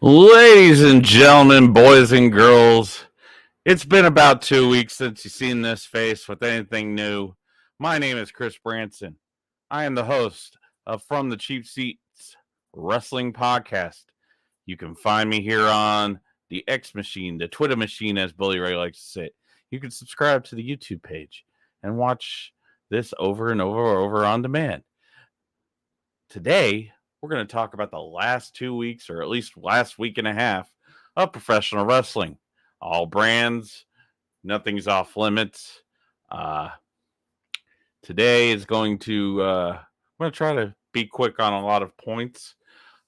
Ladies and gentlemen, boys and girls, it's been about 2 weeks since you've seen this face with anything new. My name is Chris Branson. I am the host of From the Cheap Seats Wrestling Podcast. You can find me here on the X machine, the Twitter machine, as Bully Ray likes to say it. You can subscribe to the YouTube page and watch this over and over on demand. Today, we're going to talk about the last 2 weeks, or at least last week and a half, of professional wrestling. All brands, nothing's off limits. Uh, Today is I'm going to try to be quick on a lot of points,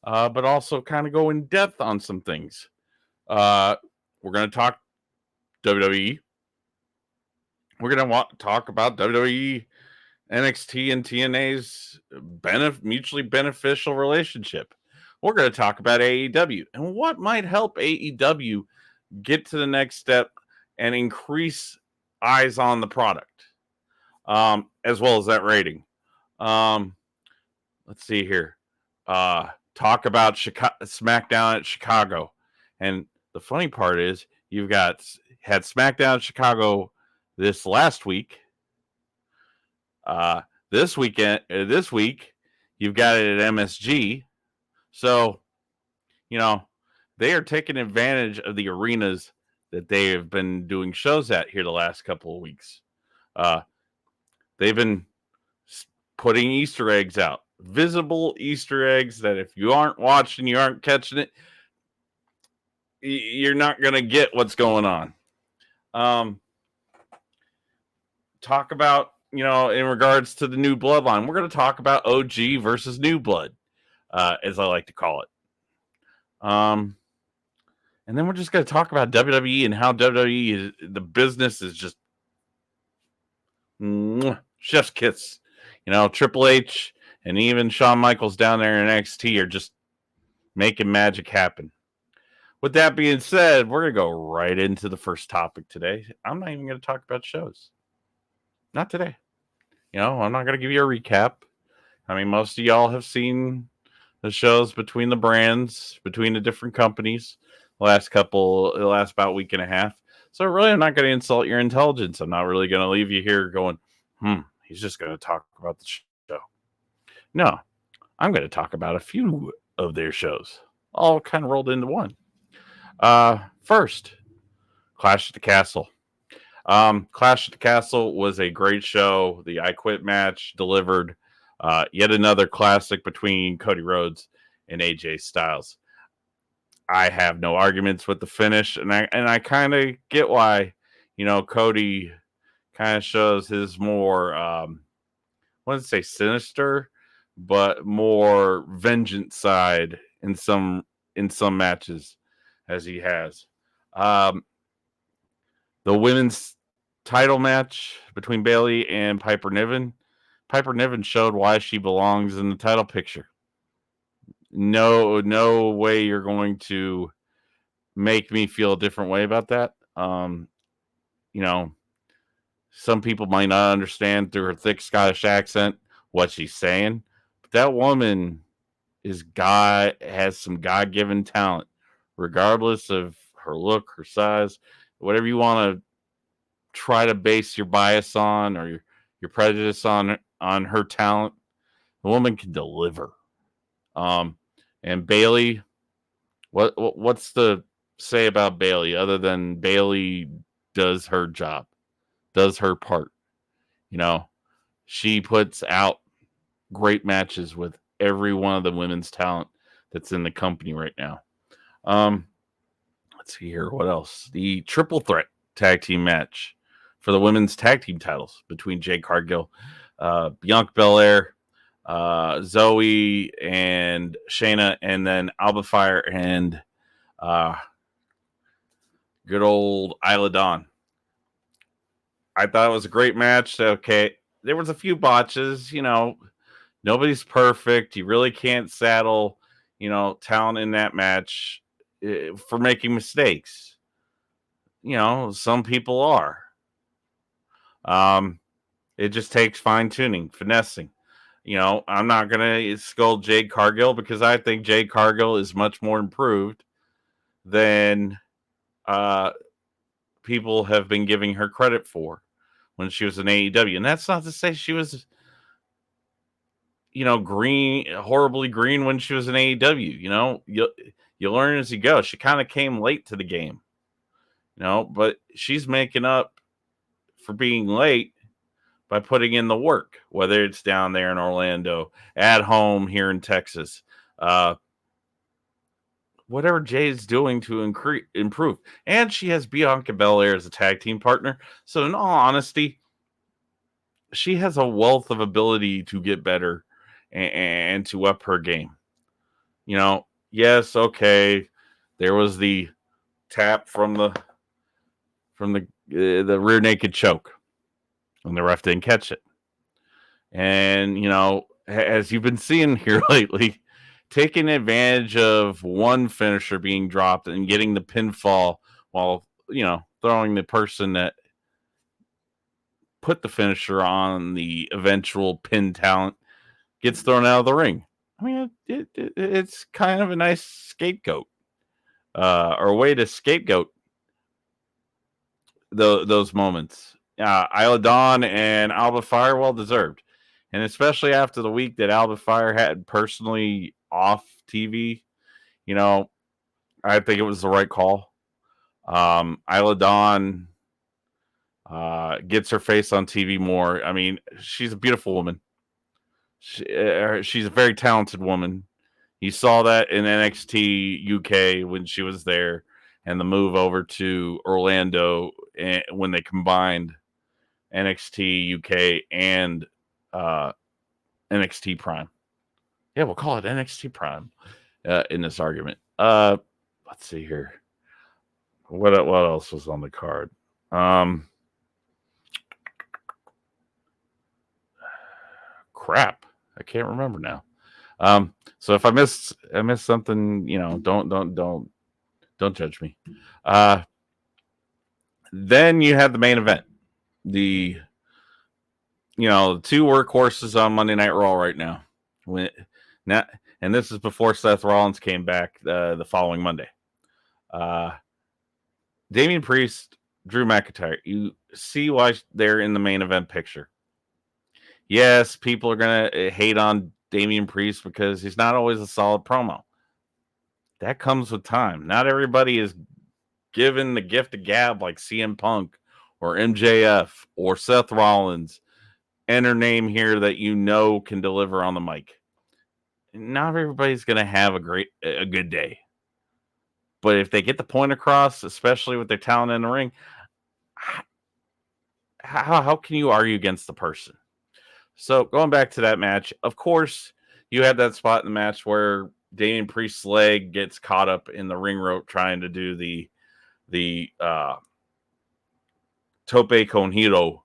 but also kind of go in depth on some things. We're going to talk WWE. We're going to talk about WWE, NXT, and TNA's mutually beneficial relationship. We're going to talk about AEW and what might help AEW get to the next step and increase eyes on the product, as well as that rating. Let's see here. Talk about SmackDown at Chicago. And the funny part is you've had SmackDown at Chicago this last week. This week, you've got it at MSG. So, they are taking advantage of the arenas that they have been doing shows at here the last couple of weeks. They've been putting Easter eggs out, visible Easter eggs that if you aren't watching, you aren't catching it, you're not going to get what's going on. Talk about, in regards to the new bloodline, we're going to talk about OG versus New Blood, as I like to call it. And then we're just going to talk about WWE and how WWE, the business is just chef's kiss. Triple H and even Shawn Michaels down there in NXT are just making magic happen. With that being said, we're going to go right into the first topic today. I'm not even going to talk about shows. Not today. I'm not going to give you a recap. I mean, most of y'all have seen the shows between the brands, between the different companies, the last about week and a half. So really, I'm not going to insult your intelligence. I'm not really going to leave you here going, he's just going to talk about the show. No, I'm going to talk about a few of their shows, all kind of rolled into one. First, Clash at the Castle. Clash at the Castle was a great show. The I Quit match delivered yet another classic between Cody Rhodes and AJ Styles. I have no arguments with the finish, and I kind of get why, Cody kind of shows his more, I wouldn't say sinister, but more vengeance side in some matches as he has. The women's title match between Bayley and Piper Niven. Piper Niven showed why she belongs in the title picture. No way you're going to make me feel a different way about that. Some people might not understand through her thick Scottish accent what she's saying, but that woman has some God-given talent, regardless of her look, her size, whatever you want to try to base your bias on or your prejudice on her talent. The woman can deliver. And Bayley, what's the say about Bayley other than Bayley does her job, does her part? She puts out great matches with every one of the women's talent that's in the company right now. Let's see here. What else? The triple threat tag team match for the women's tag team titles between Jade Cargill, Bianca Belair, Zoe and Shayna, and then Alba Fire and good old Isla Dawn. I thought it was a great match. Okay, there was a few botches. Nobody's perfect. You really can't saddle, talent in that match for making mistakes. Some people are. It just takes fine tuning, finessing. I'm not going to scold Jade Cargill because I think Jade Cargill is much more improved than people have been giving her credit for when she was in AEW. And that's not to say she was, horribly green when she was in AEW. You learn as you go. She kind of came late to the game, but she's making up for being late by putting in the work, whether it's down there in Orlando, at home here in Texas, whatever Jay's doing to improve. And she has Bianca Belair as a tag team partner. So in all honesty, she has a wealth of ability to get better and to up her game. Yes, okay. There was the tap from the rear naked choke, and the ref didn't catch it. And as you've been seeing here lately, taking advantage of one finisher being dropped and getting the pinfall while throwing the person that put the finisher on the eventual pin talent gets thrown out of the ring. I mean, it's kind of a nice scapegoat, or a way to scapegoat those moments. Isla Dawn and Alba Fire, well deserved. And especially after the week that Alba Fire had personally off TV, I think it was the right call. Isla Dawn gets her face on TV more. I mean, she's a beautiful woman. She's a very talented woman. You saw that in NXT UK when she was there, and the move over to Orlando when they combined NXT UK and NXT Prime. Yeah, we'll call it NXT Prime in this argument. Let's see here. What else was on the card? Crap, I can't remember now. So if I missed something, don't judge me. Then you have the main event, the two workhorses on Monday Night Raw right now. And this is before Seth Rollins came back the following Monday. Damian Priest, Drew McIntyre. You see why they're in the main event picture. Yes, people are gonna hate on Damian Priest because he's not always a solid promo. That comes with time. Not everybody is given the gift of gab like CM Punk or MJF or Seth Rollins. Enter name here that can deliver on the mic. Not everybody's going to have a good day. But if they get the point across, especially with their talent in the ring, how can you argue against the person? So going back to that match, of course, you had that spot in the match where Damian Priest's leg gets caught up in the ring rope trying to do the tope con hilo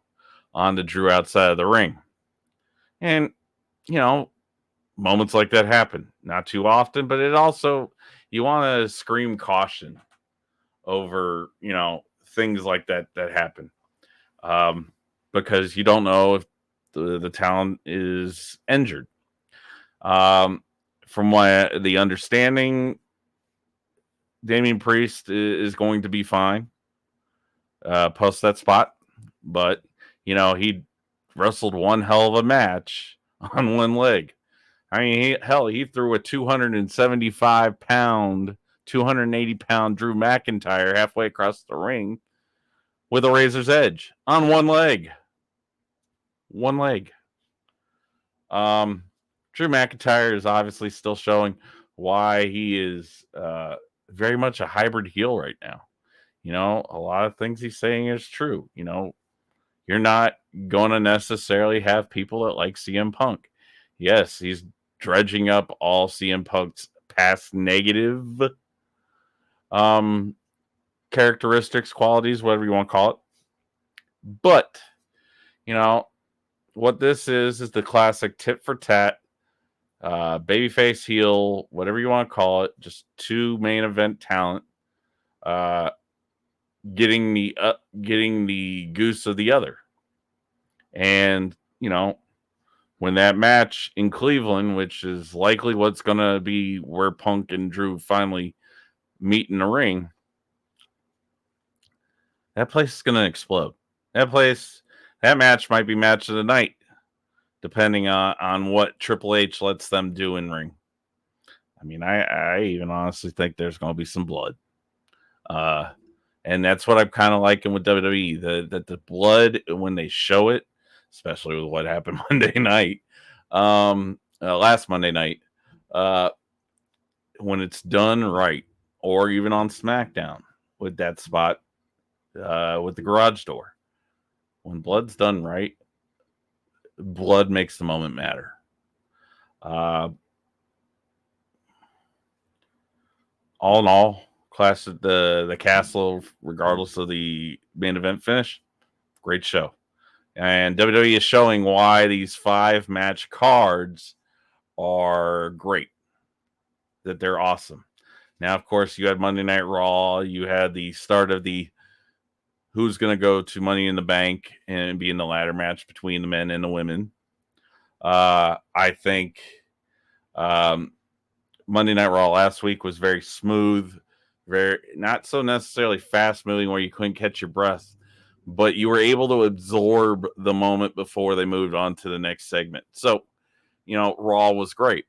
on the Drew outside of the ring. And, moments like that happen. Not too often, but it also, you want to scream caution over, things like that happen. Because you don't know if the talent is injured. From the understanding, Damian Priest is going to be fine post that spot. But, he wrestled one hell of a match on one leg. I mean, he threw a 275-pound, 280-pound Drew McIntyre halfway across the ring with a razor's edge on one leg. One leg. Drew McIntyre is obviously still showing why he is very much a hybrid heel right now. A lot of things he's saying is true. You're not going to necessarily have people that like CM Punk. Yes, he's dredging up all CM Punk's past negative characteristics, qualities, whatever you want to call it. But, what this is the classic tit for tat, babyface heel, whatever you want to call it, just two main event talent, getting the goose of the other. And, when that match in Cleveland, which is likely what's going to be where Punk and Drew finally meet in the ring, that place is going to explode. That match might be match of the night, depending on what Triple H lets them do in ring. I mean, I even honestly think there's going to be some blood. And that's what I'm kind of liking with WWE. The blood, when they show it, especially with what happened Monday night, last Monday night, when it's done right, or even on SmackDown with that spot with the garage door, when blood's done right, blood makes the moment matter. All in all, class of the Castle, regardless of the main event finish, great show. And WWE is showing why these 5-match cards are great, that they're awesome. Now, of course, you had Monday Night Raw. You had the start of the who's going to go to Money in the Bank and be in the ladder match between the men and the women. I think Monday Night Raw last week was very smooth, very not so necessarily fast moving where you couldn't catch your breath, but you were able to absorb the moment before they moved on to the next segment. So, Raw was great.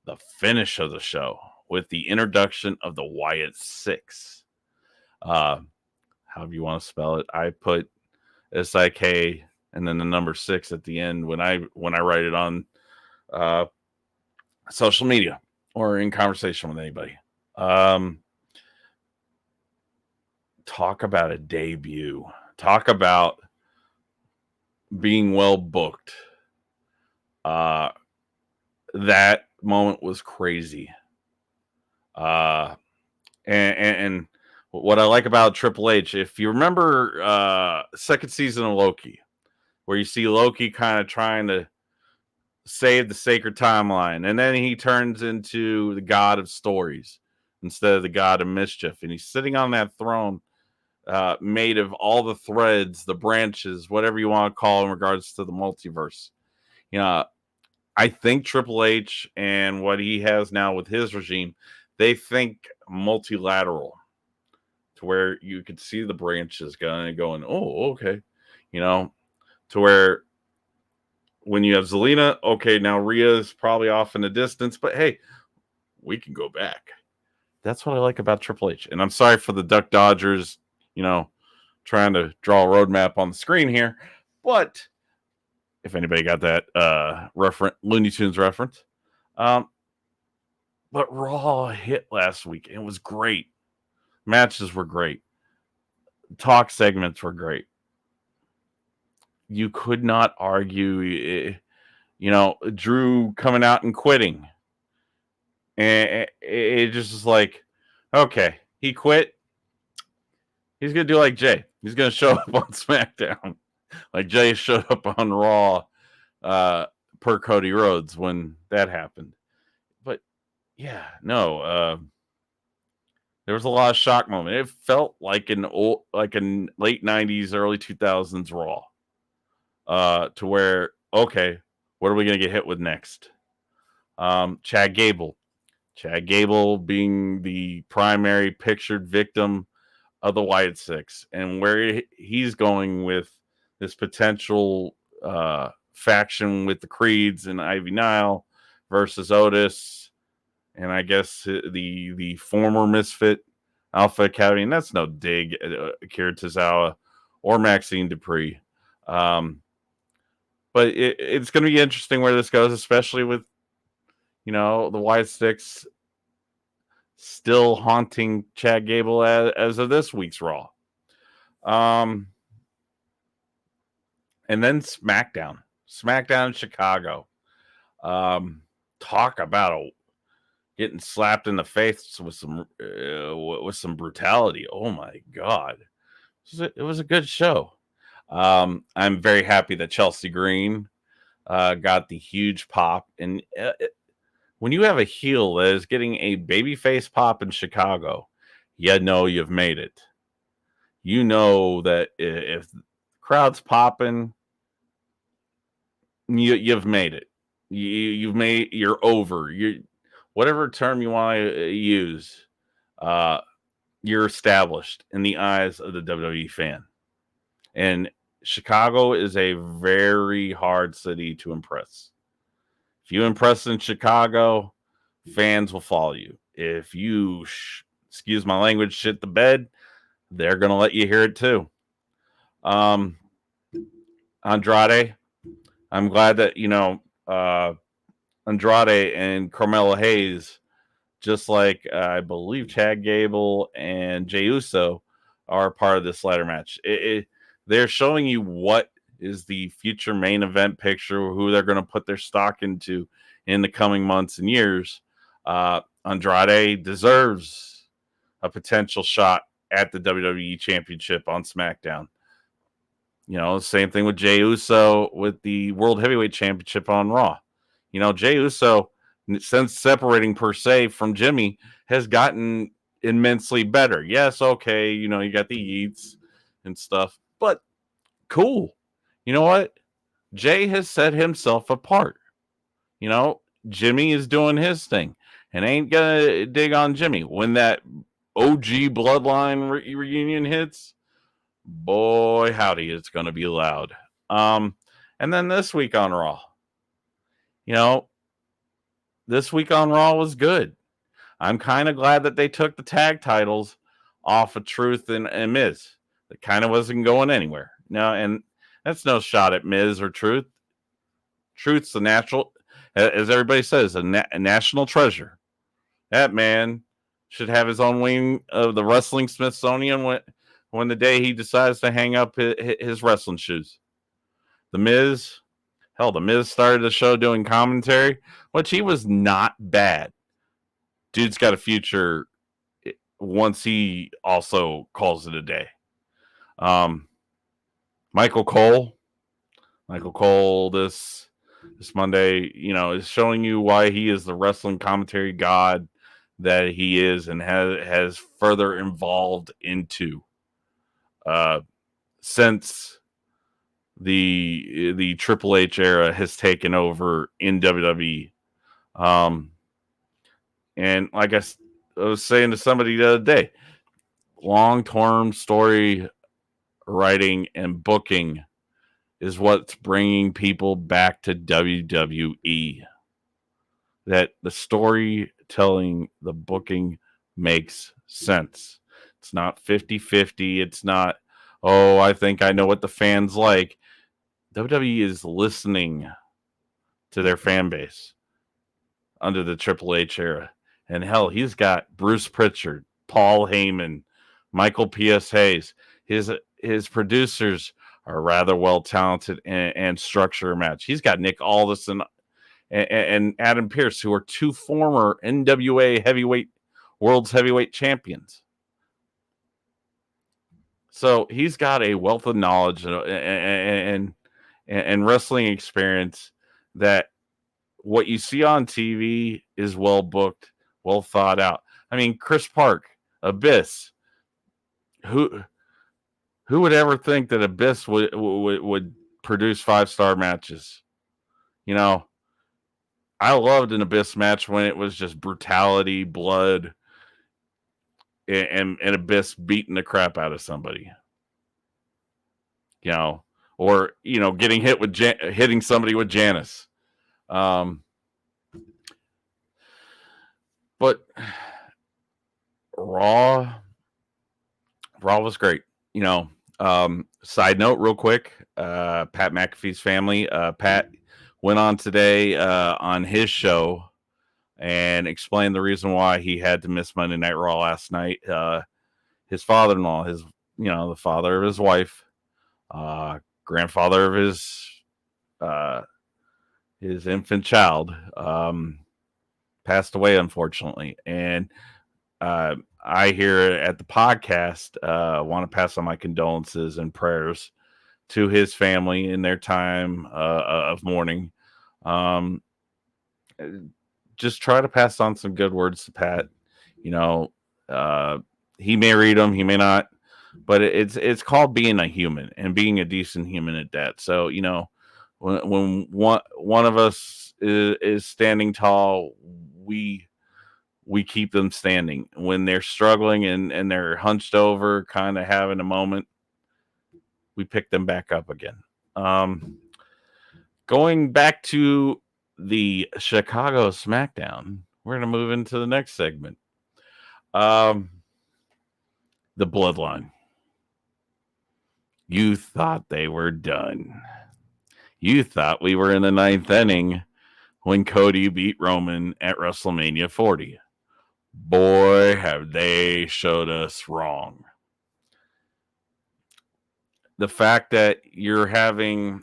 The finish of the show with the introduction of the Wyatt Six. However you want to spell it. I put SIK and then the number 6 at the end when I write it on social media or in conversation with anybody. Talk about a debut. Talk about being well booked. That moment was crazy. And what I like about Triple H, if you remember second season of Loki, where you see Loki kind of trying to save the sacred timeline, and then he turns into the god of stories instead of the god of mischief, and he's sitting on that throne made of all the threads, the branches, whatever you want to call in regards to the multiverse. I think Triple H and what he has now with his regime, they think multilateral, to where you could see the branches going, oh, okay. To where when you have Zelina, okay, now Rhea's probably off in the distance, but hey, we can go back. That's what I like about Triple H. And I'm sorry for the Duck Dodgers, trying to draw a roadmap on the screen here. But if anybody got that Looney Tunes reference. But Raw hit last week and it was great. Matches were great. Talk segments were great. You could not argue, Drew coming out and quitting. And it just is like, okay, he quit. He's going to do like Jay. He's going to show up on SmackDown. Like Jay showed up on Raw per Cody Rhodes when that happened. But yeah, no, there was a lot of shock moment. It felt like an late 90s, early 2000s Raw. To where, okay, what are we going to get hit with next? Chad Gable. Chad Gable being the primary pictured victim of the Wyatt Six, and where he's going with this potential faction with the Creeds and Ivy Nile versus Otis, and I guess the former Misfit Alpha Academy, and that's no dig at Akira Tozawa or Maxine Dupree. But it's going to be interesting where this goes, especially with the Wyatt Six still haunting Chad Gable as of this week's Raw. And then SmackDown in Chicago. Talk about getting slapped in the face with some brutality. Oh my God. It was a good show. I'm very happy that Chelsea Green got the huge pop. And when you have a heel that is getting a babyface pop in Chicago, you know you've made it. You know that if the crowd's popping, you've made it. You're over. Whatever term you want to use. you're established in the eyes of the WWE fan. And Chicago is a very hard city to impress. If you impress in Chicago, fans will follow you. If you, excuse my language, shit the bed, they're going to let you hear it too. Andrade, I'm glad that, Andrade and Carmelo Hayes, just like I believe Chad Gable and Jey Uso, are part of this ladder match. They're showing you what is the future main event picture, who they're going to put their stock into in the coming months and years. Andrade deserves a potential shot at the WWE Championship on SmackDown. Same thing with Jey Uso with the World Heavyweight Championship on Raw. Jey Uso, since separating per se from Jimmy, has gotten immensely better. Yes, okay, you got the Yeats and stuff, but cool. You know what? Jay has set himself apart. Jimmy is doing his thing and ain't gonna dig on Jimmy. When that OG bloodline reunion hits, boy, howdy, it's gonna be loud. And then this week on Raw, this week on Raw was good. I'm kind of glad that they took the tag titles off of Truth and Miz. It kind of wasn't going anywhere. No, and that's no shot at Miz or Truth. Truth's the natural, as everybody says, a national treasure. That man should have his own wing of the wrestling Smithsonian when the day he decides to hang up his wrestling shoes. The Miz started the show doing commentary, which he was not bad. Dude's got a future once he also calls it a day. Michael Cole this Monday, is showing you why he is the wrestling commentary god that he is and has further evolved into since the Triple H era has taken over in WWE. And like I was saying to somebody the other day, long-term story writing and booking is what's bringing people back to WWE. That the storytelling, the booking makes sense. It's not 50-50. It's not, I think I know what the fans like. WWE is listening to their fan base under the Triple H era. And hell, he's got Bruce Pritchard, Paul Heyman, Michael P.S. Hayes. His producers are rather well talented and structure a match. He's got Nick Aldis and Adam Pearce, who are two former NWA world's heavyweight champions. So he's got a wealth of knowledge and wrestling experience that what you see on TV is well booked, well thought out. I mean, Chris Park, Abyss. Who would ever think that Abyss would produce 5-star matches? I loved an Abyss match when it was just brutality, blood, and Abyss beating the crap out of somebody. Or getting hit with hitting somebody with Janice. But Raw was great. Side note real quick, Pat McAfee's family, Pat went on today on his show and explained the reason why he had to miss Monday Night Raw last night. His father-in-law, the father of his wife, grandfather of his infant child, passed away, unfortunately. And I here at the podcast want to pass on my condolences and prayers to his family in their time of mourning. Just try to pass on some good words to Pat. He may read them, he may not, but it's called being a human and being a decent human at that. So when one of us is standing tall, we we keep them standing. When they're struggling and they're hunched over, kind of having a moment, we pick them back up again. Going back to the Chicago SmackDown, we're going to move into the next segment. The Bloodline. You thought they were done. You thought we were in the 9th inning when Cody beat Roman at WrestleMania 40. Boy, have they showed us wrong. The fact that you're having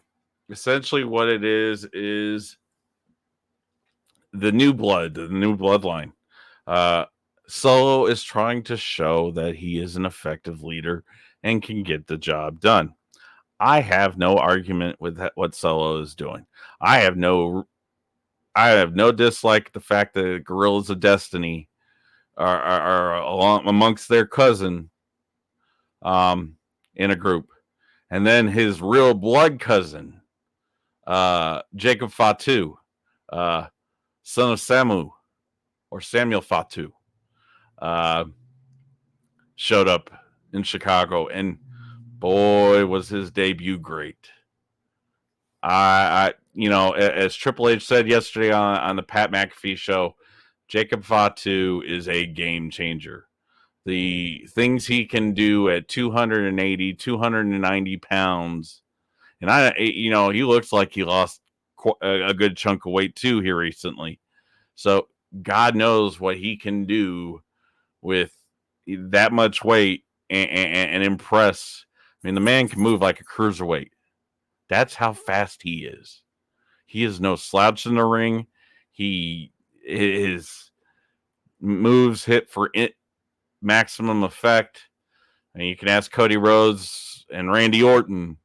essentially what it is the new bloodline. Solo is trying to show that he is an effective leader and can get the job done. I have no argument with what Solo is doing. I have no dislike the fact that Guerrillas of Destiny are along amongst their cousin in a group. And then his real blood cousin, Jacob Fatu, son of Samuel Fatu, showed up in Chicago, and boy, was his debut great. As Triple H said yesterday on the Pat McAfee show, Jacob Fatu is a game changer. The things he can do at 280, 290 pounds, and he looks like he lost a good chunk of weight too here recently. So God knows what he can do with that much weight and impress. I mean, the man can move like a cruiserweight. That's how fast he is. He is no slouch in the ring. His moves hit for maximum effect. And you can ask Cody Rhodes and Randy Orton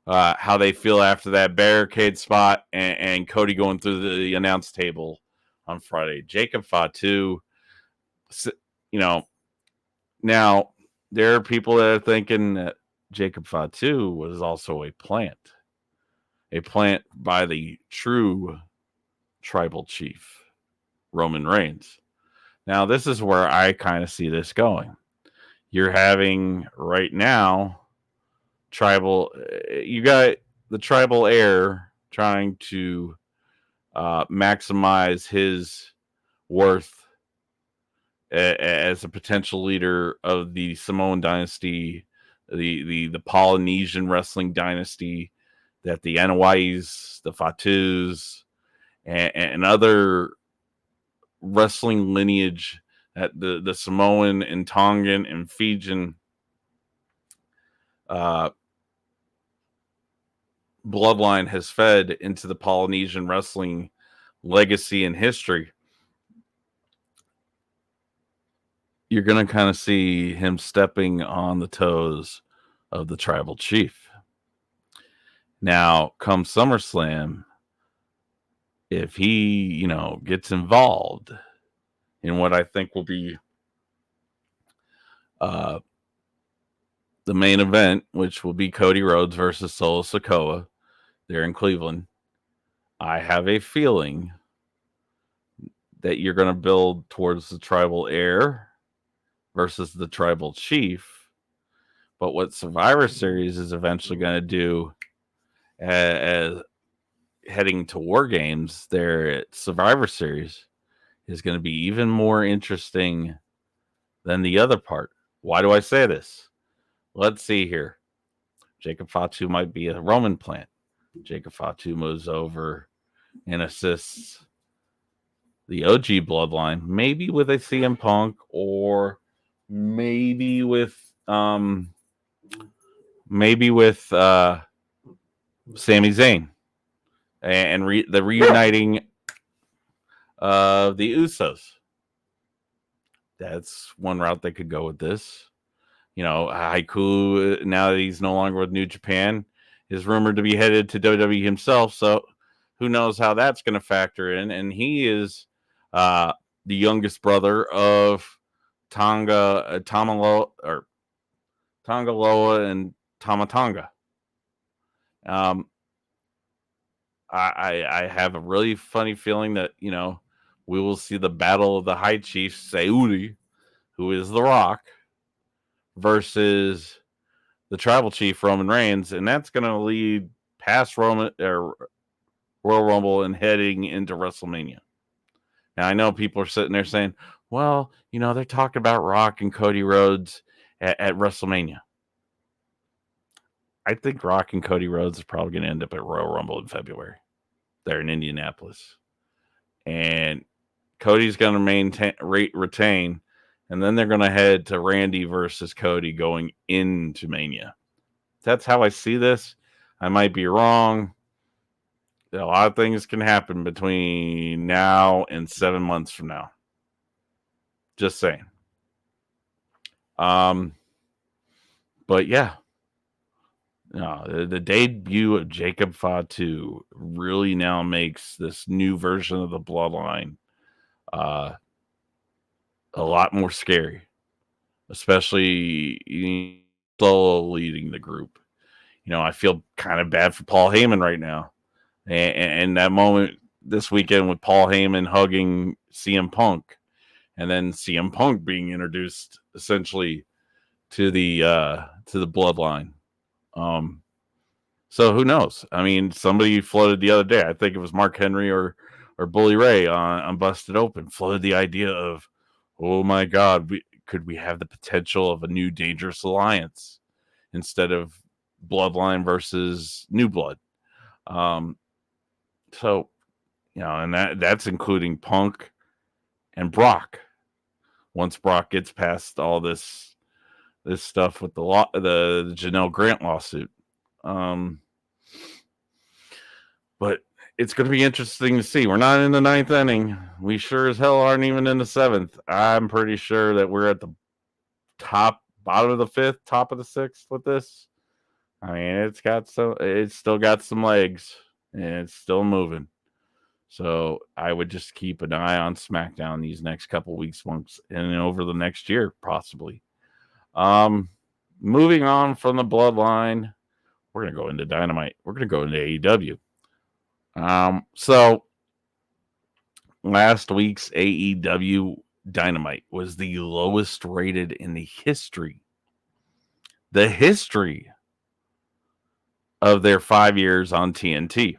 how they feel after that barricade spot and Cody going through the announce table on Friday. Jacob Fatu, now there are people that are thinking that Jacob Fatu was also a plant by the true tribal chief, Roman Reigns. Now, this is where I kind of see this going. You're having right now you got the tribal heir trying to maximize his worth as a potential leader of the Samoan dynasty, the Polynesian wrestling dynasty, that the Anawais, the Fatus, and other wrestling lineage that the Samoan and Tongan and Fijian bloodline has fed into the Polynesian wrestling legacy and history. You're going to kind of see him stepping on the toes of the tribal chief. Now, come SummerSlam, if he, gets involved in what I think will be the main event, which will be Cody Rhodes versus Solo Sikoa there in Cleveland, I have a feeling that you're going to build towards the tribal heir versus the tribal chief. But what Survivor Series is eventually going to do as heading to War Games there at Survivor Series is going to be even more interesting than the other part. Why do I say this? Let's see here. Jacob Fatu might be a Roman plant. Jacob Fatu moves over and assists the OG bloodline, maybe with a CM Punk or maybe with Sami Zayn and the reuniting of the Usos. That's one route they could go with this. Haiku, now that he's no longer with New Japan, is rumored to be headed to WWE himself. So who knows how that's going to factor in. And he is the youngest brother of Tongaloa and Tama Tonga. I have a really funny feeling that, we will see the battle of the High Chief Saudi, who is The Rock, versus the Tribal Chief Roman Reigns, and that's going to lead past Royal Rumble and heading into WrestleMania. Now I know people are sitting there saying, "Well, they're talking about Rock and Cody Rhodes at WrestleMania." I think Rock and Cody Rhodes is probably going to end up at Royal Rumble in February. They're in Indianapolis, and Cody's going to retain, and then they're going to head to Randy versus Cody going into Mania. That's how I see this. I might be wrong. A lot of things can happen between now and 7 months from now. Just saying. But yeah. The debut of Jacob Fatu really now makes this new version of the Bloodline a lot more scary, especially solo leading the group. I feel kind of bad for Paul Heyman right now, and that moment this weekend with Paul Heyman hugging CM Punk, and then CM Punk being introduced essentially to the Bloodline. So who knows? I mean, somebody floated the other day. I think it was Mark Henry or Bully Ray on Busted Open floated the idea of, oh my God, could we have the potential of a new Dangerous Alliance instead of Bloodline versus New Blood? So, and that's including Punk and Brock. Once Brock gets past all this stuff with the Janelle Grant lawsuit. But it's going to be interesting to see. We're not in the 9th inning. We sure as hell aren't even in the 7th. I'm pretty sure that we're at the bottom of the 5th, top of the 6th with this. I mean, it's still got some legs, and it's still moving. So I would just keep an eye on SmackDown these next couple weeks, months, and over the next year, possibly. Moving on from the Bloodline, we're going to go into Dynamite. We're going to go into AEW. So last week's AEW Dynamite was the lowest rated in the history of their 5 years on TNT.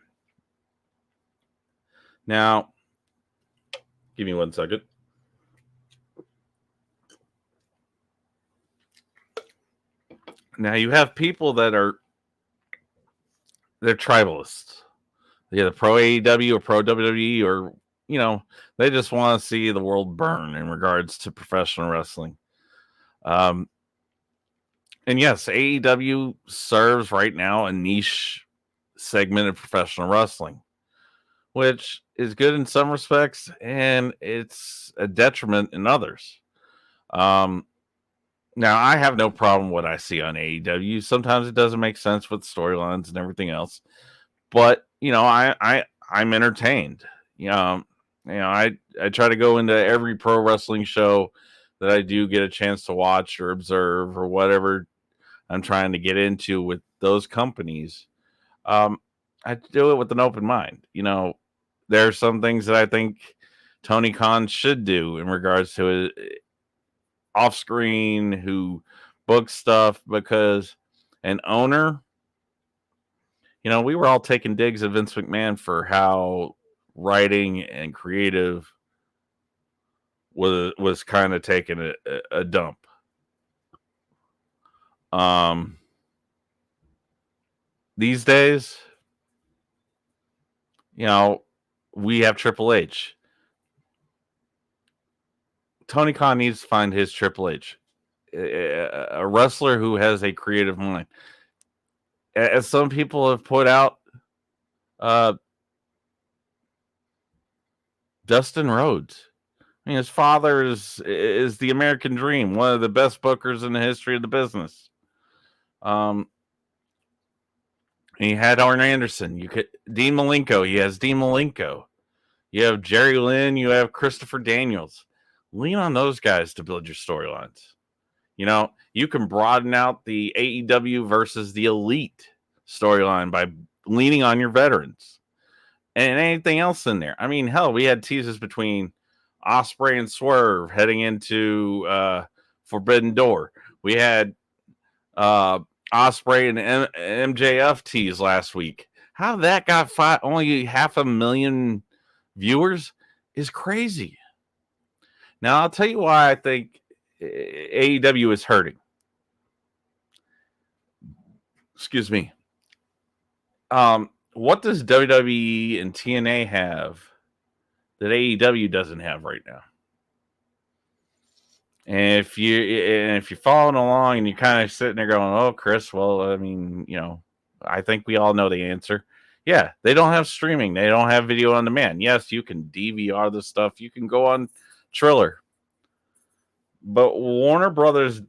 Now, give me 1 second. Now you have people they're tribalists. They're pro AEW or pro WWE, or they just want to see the world burn in regards to professional wrestling. And yes, AEW serves right now a niche segment of professional wrestling, which is good in some respects, and it's a detriment in others. Now, I have no problem with what I see on AEW. Sometimes it doesn't make sense with storylines and everything else, but I'm entertained. I try to go into every pro wrestling show that I do get a chance to watch or observe or whatever I'm trying to get into with those companies. I do it with an open mind. There are some things that I think Tony Khan should do in regards to off screen, who books stuff, because an owner, we were all taking digs at Vince McMahon for how writing and creative was kind of taking a dump. These days, we have Triple H. Tony Khan needs to find his Triple H, a wrestler who has a creative mind. As some people have put out, Dustin Rhodes. I mean, his father is the American Dream, one of the best bookers in the history of the business. He had Arn Anderson. Dean Malenko. He has Dean Malenko. You have Jerry Lynn. You have Christopher Daniels. Lean on those guys to build your storylines. You can broaden out the AEW versus the Elite storyline by leaning on your veterans and anything else in there. I mean, hell, we had teases between Osprey and Swerve heading into Forbidden Door. We had Osprey and MJF tease last week. How that got only 500,000 viewers is crazy. Now, I'll tell you why I think AEW is hurting. Excuse me. What does WWE and TNA have that AEW doesn't have right now? And if you're following along and you're kind of sitting there going, "Oh, Chris, well, I mean, I think we all know the answer." Yeah, they don't have streaming. They don't have video on demand. Yes, you can DVR the stuff. You can go on Triller. But Warner Brothers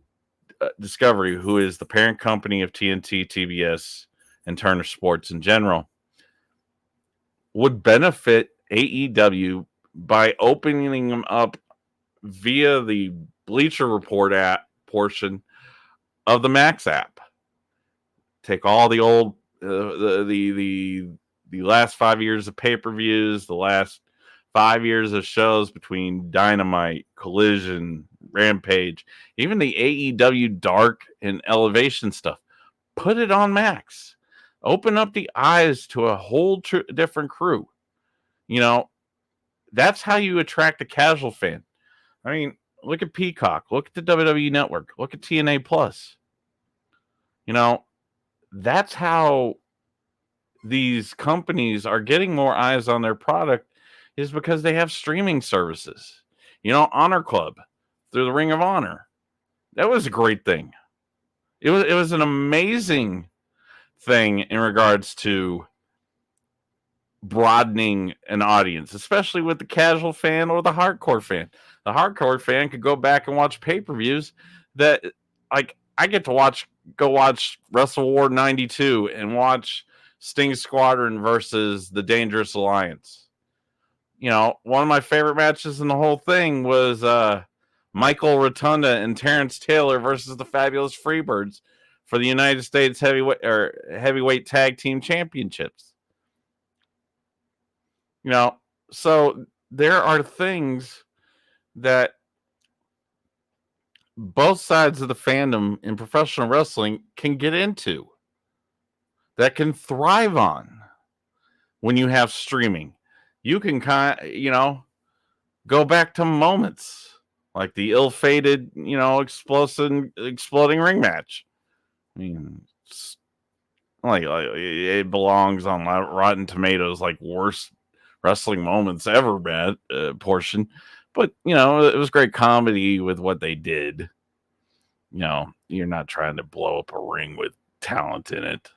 Discovery, who is the parent company of TNT, TBS, and Turner Sports in general, would benefit AEW by opening them up via the Bleacher Report app portion of the Max app. Take all the old the last 5 years of pay-per-views, the last 5 years of shows between Dynamite, Collision, Rampage, even the AEW Dark and Elevation stuff. Put it on Max. Open up the eyes to a whole different crew. That's how you attract a casual fan. I mean, look at Peacock. Look at the WWE Network. Look at TNA Plus. That's how these companies are getting more eyes on their product, is because they have streaming services. Honor Club through the Ring of Honor. That was a great thing. It was an amazing thing in regards to broadening an audience, especially with the casual fan or the hardcore fan. The hardcore fan could go back and watch pay-per-views that, like, I get to go watch Wrestle War 92 and watch Sting Squadron versus the Dangerous Alliance. One of my favorite matches in the whole thing was Michael Rotunda and Terrence Taylor versus the Fabulous Freebirds for the United States heavyweight tag team championships. So there are things that both sides of the fandom in professional wrestling can get into, that can thrive on when you have streaming. You can go back to moments like the ill-fated, exploding ring match. I mean, like it belongs on Rotten Tomatoes, like worst wrestling moments ever portion. But, it was great comedy with what they did. You're not trying to blow up a ring with talent in it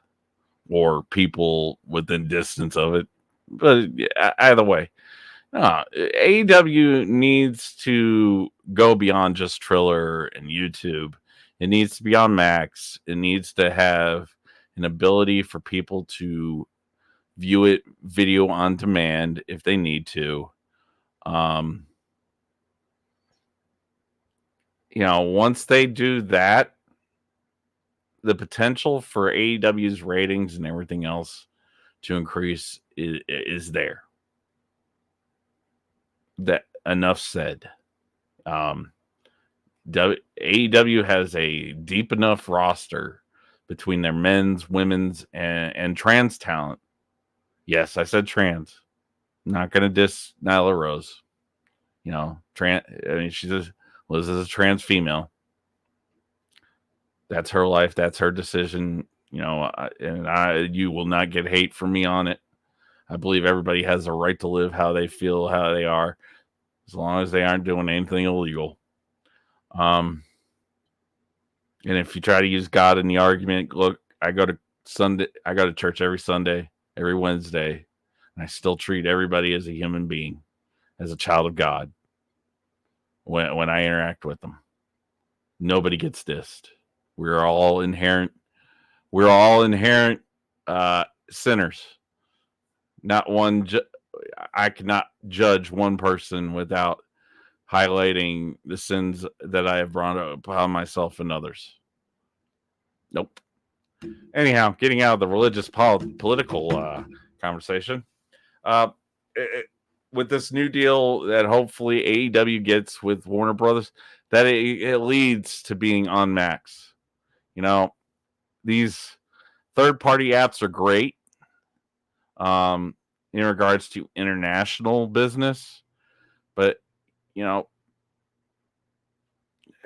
or people within distance of it. But either way, AEW needs to go beyond just Triller and YouTube. It needs to be on Max. It needs to have an ability for people to view it video on demand if they need to. Once they do that, the potential for AEW's ratings and everything else to increase is there. That enough said. AEW has a deep enough roster between their men's, women's, and trans talent. Yes, I said trans. I'm not gonna diss Nyla Rose. Liz is a trans female. That's her life. That's her decision. You will not get hate from me on it. I believe everybody has a right to live how they feel, how they are, as long as they aren't doing anything illegal. And if you try to use God in the argument, look, I go to church every Sunday, every Wednesday, and I still treat everybody as a human being, as a child of God when I interact with them. Nobody gets dissed. We're all inherent sinners. Not one. I cannot judge one person without highlighting the sins that I have brought upon myself and others. Nope. Anyhow, getting out of the religious political conversation. with this new deal that hopefully AEW gets with Warner Brothers, that it leads to being on Max. These third-party apps are great in regards to international business, but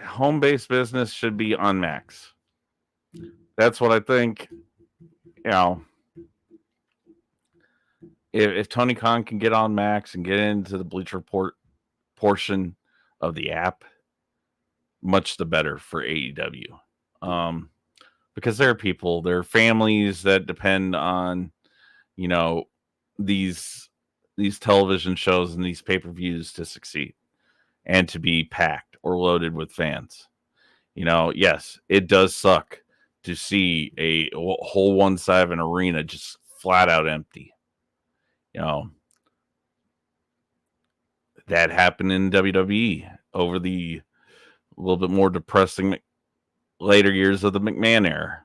home-based business should be on Max. That's what I think. If Tony Khan can get on Max and get into the Bleacher Report portion of the app, much the better for AEW. Because there are people, there are families that depend on, these television shows and these pay-per-views to succeed and to be packed or loaded with fans. Yes, it does suck to see a whole one side of an arena just flat out empty. That happened in WWE over the little bit more depressing later years of the McMahon era.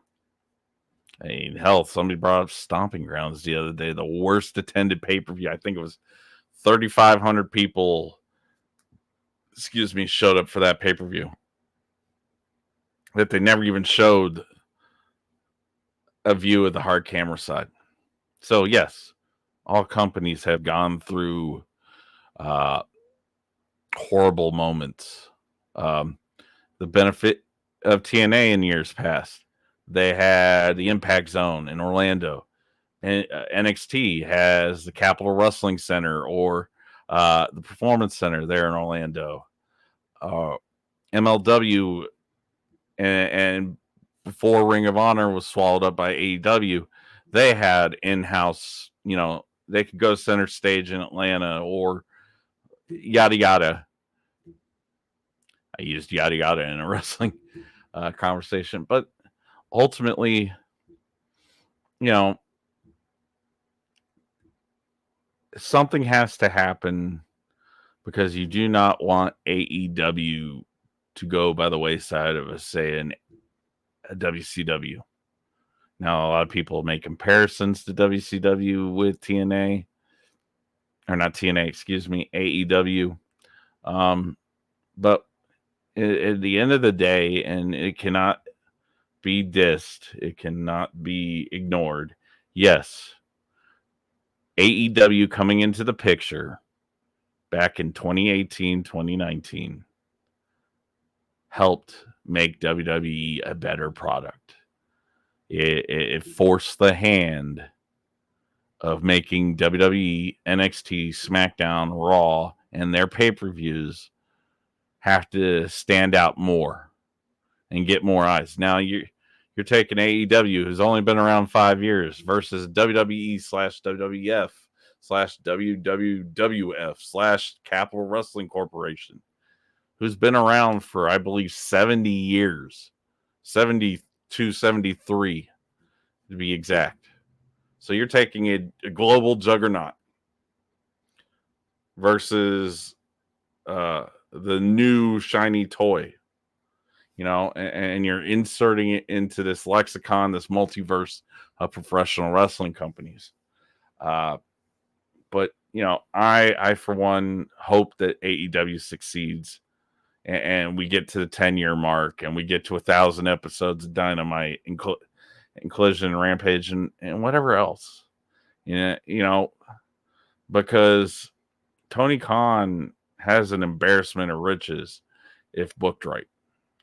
I mean, hell, somebody brought up Stomping Grounds the other day, the worst attended pay-per-view. I think it was 3,500 people, showed up for that pay-per-view. That they never even showed a view of the hard camera side. So, yes, all companies have gone through horrible moments. The benefit of TNA in years past, they had the Impact Zone in Orlando, and NXT has the Capitol Wrestling Center or the Performance Center there in Orlando. MLW and before Ring of Honor was swallowed up by AEW, they had in-house, they could go center stage in Atlanta or yada yada. I used yada yada in a wrestling conversation, but ultimately, something has to happen because you do not want AEW to go by the wayside of, say, a WCW. Now, a lot of people make comparisons to WCW with TNA, or not TNA, excuse me, AEW. But at the end of the day, and it cannot be dissed, it cannot be ignored. Yes, AEW coming into the picture back in 2018, 2019 helped make WWE a better product. It forced the hand of making WWE, NXT, SmackDown, Raw, and their pay-per-views have to stand out more and get more eyes. Now you're taking AEW, who's only been around 5 years, versus WWE/WWF/WWF/Capital Wrestling Corporation, who's been around for, I believe, 70 years, 72, 73 to be exact. So you're taking a global juggernaut versus the new shiny toy, and you're inserting it into this lexicon, this multiverse of professional wrestling companies. But, I for one, hope that AEW succeeds and we get to the 10-year mark and we get to 1,000 episodes of Dynamite and Collision and Rampage and whatever else. Because Tony Khan has an embarrassment of riches if booked right.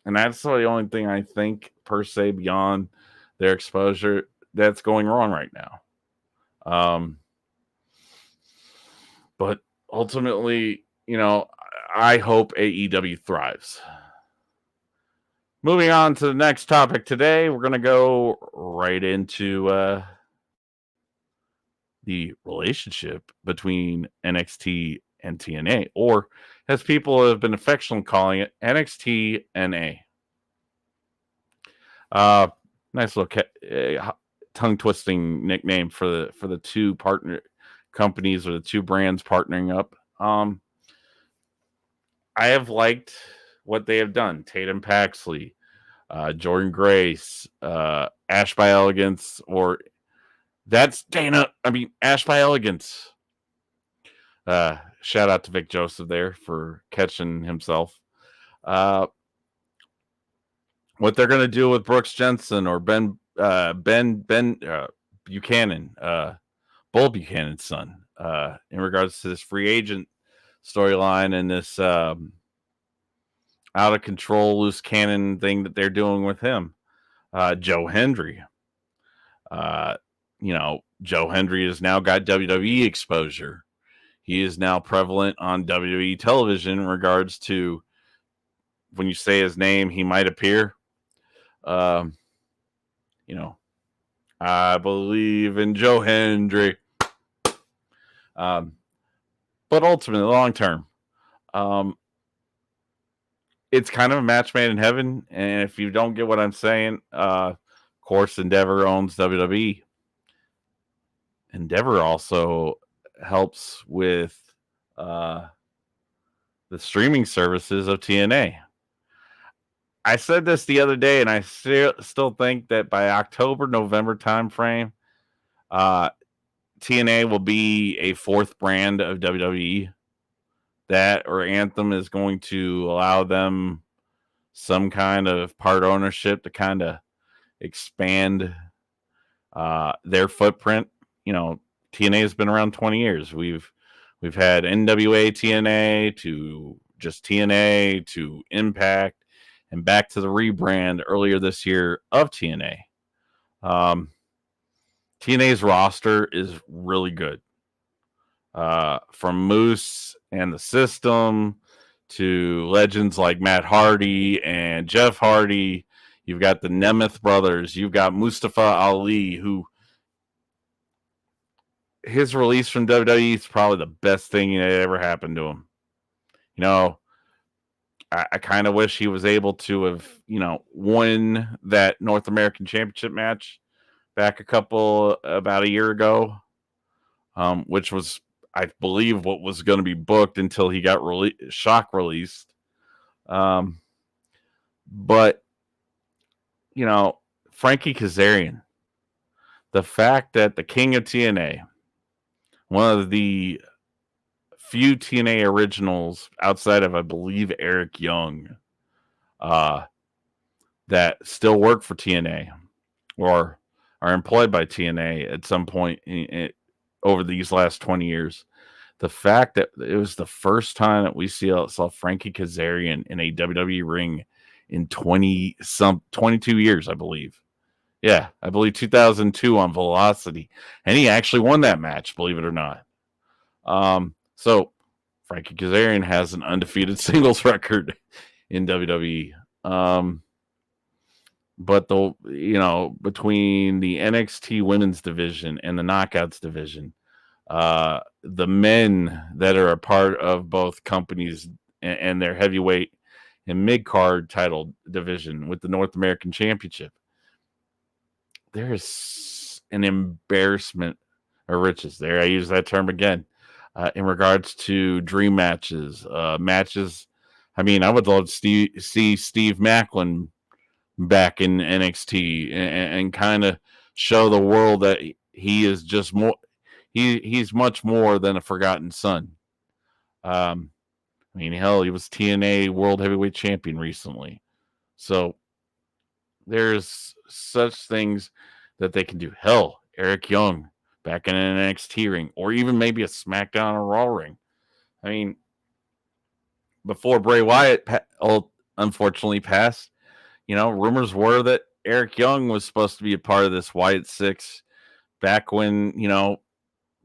And that's the only thing I think, per se, beyond their exposure, that's going wrong right now. But ultimately, I hope AEW thrives. Moving on to the next topic today, we're going to go right into the relationship between NXT and TNA, or as people have been affectionately calling it, NXT NA. Nice little tongue-twisting nickname for the two partner companies or the two brands partnering up. I have liked what they have done. Tatum Paxley, Jordan Grace, Ash by Elegance, or that's Dana. I mean, Ash by Elegance. shout out to Vic Joseph there for catching himself. What they're going to do with Brooks Jensen or Ben Buchanan, Bull Buchanan's son, in regards to this free agent storyline and this out of control loose cannon thing that they're doing with him. Joe Hendry. Joe Hendry has now got WWE exposure. He is now prevalent on WWE television in regards to when you say his name, he might appear. I believe in Joe Hendry. But ultimately, long term, it's kind of a match made in heaven. And if you don't get what I'm saying, of course, Endeavor owns WWE. Endeavor also helps with the streaming services of TNA. I said this the other day, and I still think that by October, November timeframe, TNA will be a fourth brand of WWE. That or Anthem is going to allow them some kind of part ownership to kind of expand their footprint. TNA has been around 20 years. We've had NWA TNA to just TNA to Impact and back to the rebrand earlier this year of TNA. TNA's roster is really good. From Moose and the System to legends like Matt Hardy and Jeff Hardy. You've got the Nemeth brothers. You've got Mustafa Ali, who his release from WWE is probably the best thing that ever happened to him. I kind of wish he was able to have, won that North American Championship match back about a year ago, which was, I believe, what was going to be booked until he got shock released. But, Frankie Kazarian, the fact that the king of TNA, one of the few TNA originals outside of, I believe, Eric Young, that still work for TNA or are employed by TNA at some point over these last 20 years. The fact that it was the first time that we saw Frankie Kazarian in a WWE ring in 22 years, I believe. Yeah, I believe 2002 on Velocity. And he actually won that match, believe it or not. So Frankie Kazarian has an undefeated singles record in WWE. But between the NXT women's division and the Knockouts division, the men that are a part of both companies and their heavyweight and mid-card title division with the North American Championship, there is an embarrassment of riches there. I use that term again. In regards to dream matches. I mean, I would love to see Steve Maclin back in NXT and kind of show the world that he is just more. He's much more than a forgotten son. I mean, hell, he was TNA World Heavyweight Champion recently. So there's such things that they can do. Hell, Eric Young back in an NXT ring, or even maybe a SmackDown or Raw ring. I mean, before Bray Wyatt unfortunately passed, rumors were that Eric Young was supposed to be a part of this Wyatt Six back when,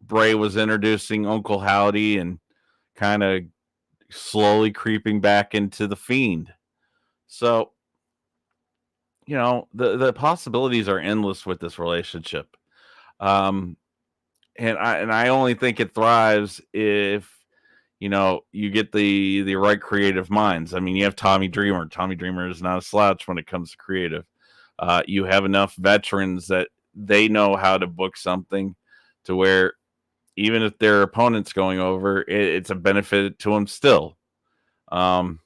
Bray was introducing Uncle Howdy and kind of slowly creeping back into the Fiend. So, the possibilities are endless with this relationship. And I only think it thrives if you get the right creative minds. I mean, you have Tommy Dreamer. Tommy Dreamer is not a slouch when it comes to creative. You have enough veterans that they know how to book something to where even if their opponent's going over, it's a benefit to them still. So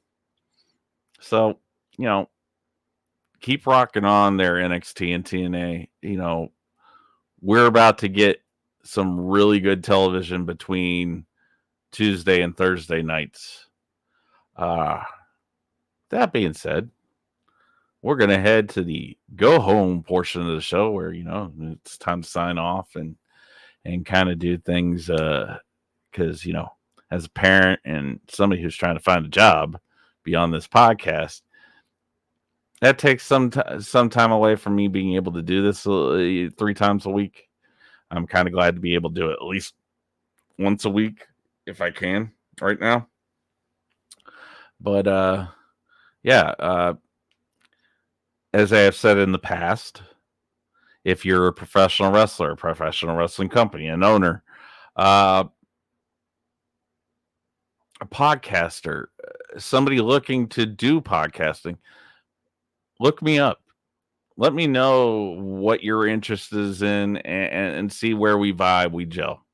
keep rocking on there, NXT and TNA. We're about to get some really good television between Tuesday and Thursday nights. That being said, we're going to head to the go home portion of the show where, it's time to sign off and kind of do things. Because, as a parent and somebody who's trying to find a job beyond this podcast, that takes some time away from me being able to do this 3 times a week. I'm kind of glad to be able to do it at least once a week if I can right now. But as I have said in the past, if you're a professional wrestler, a professional wrestling company, an owner, a podcaster, somebody looking to do podcasting, look me up. Let me know what your interest is in and see where we vibe, we gel.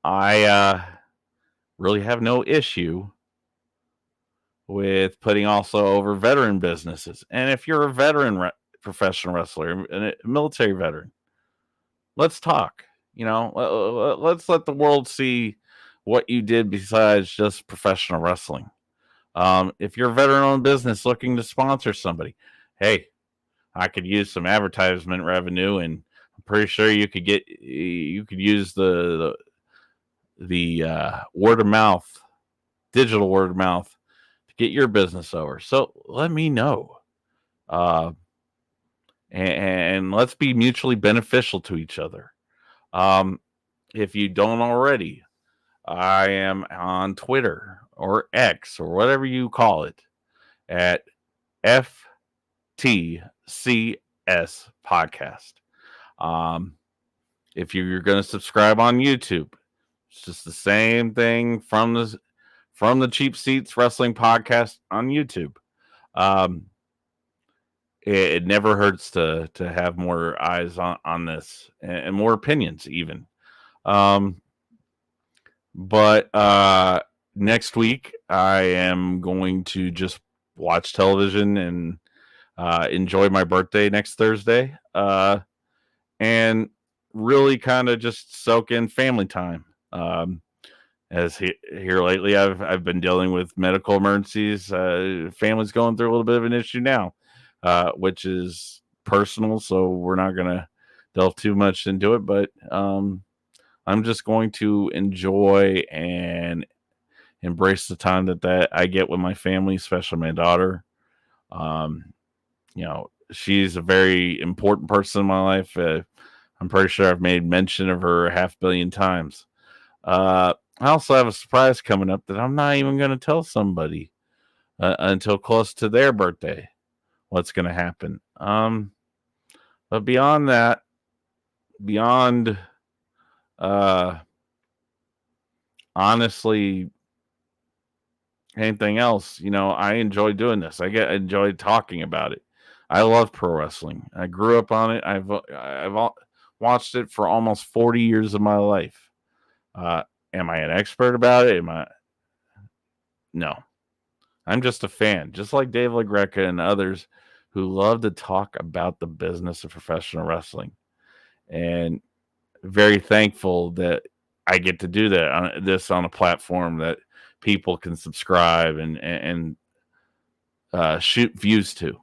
I really have no issue with putting also over veteran businesses. And if you're a veteran professional wrestler, a military veteran, let's talk. Let's let the world see what you did besides just professional wrestling. If you're a veteran-owned business looking to sponsor somebody, hey, I could use some advertisement revenue, and I'm pretty sure you could use the word of mouth, digital word of mouth, to get your business over. So let me know, and let's be mutually beneficial to each other. If you don't already, I am on Twitter or X or whatever you call it at FTCS Podcast. If you're going to subscribe on YouTube, it's just the same thing from the Cheap Seats Wrestling Podcast on YouTube. It never hurts to have more eyes on this and more opinions even. But next week I am going to just watch television and enjoy my birthday next Thursday, and really kind of just soak in family time. As here lately, I've been dealing with medical emergencies. Family's going through a little bit of an issue now, which is personal, so we're not going to delve too much into it. But I'm just going to enjoy and embrace the time that I get with my family, especially my daughter. She's a very important person in my life. I'm pretty sure I've made mention of her 500 million times. I also have a surprise coming up that I'm not even going to tell somebody until close to their birthday what's going to happen. But beyond that, honestly, anything else, I enjoy doing this. I enjoy talking about it. I love pro wrestling. I grew up on it. I've watched it for almost 40 years of my life. Am I an expert about it? No. I'm just a fan, just like Dave LaGreca and others who love to talk about the business of professional wrestling. And very thankful that I get to do that on a platform that people can subscribe and shoot views to.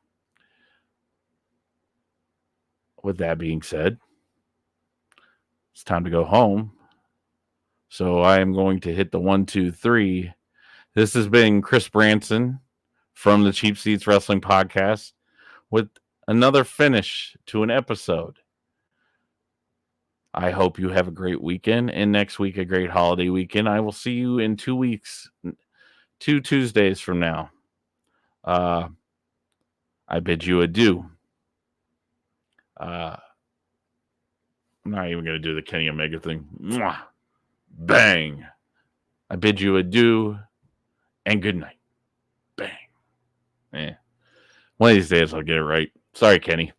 With that being said, it's time to go home. So I am going to hit the 1, 2, 3. This has been Chris Branson from the Cheap Seats Wrestling Podcast with another finish to an episode. I hope you have a great weekend, and next week a great holiday weekend. I will see you in 2 weeks, 2 Tuesdays from now. I bid you adieu. I'm not even going to do the Kenny Omega thing. Mwah! Bang! I bid you adieu and good night. Bang. One of these days I'll get it right. Sorry, Kenny.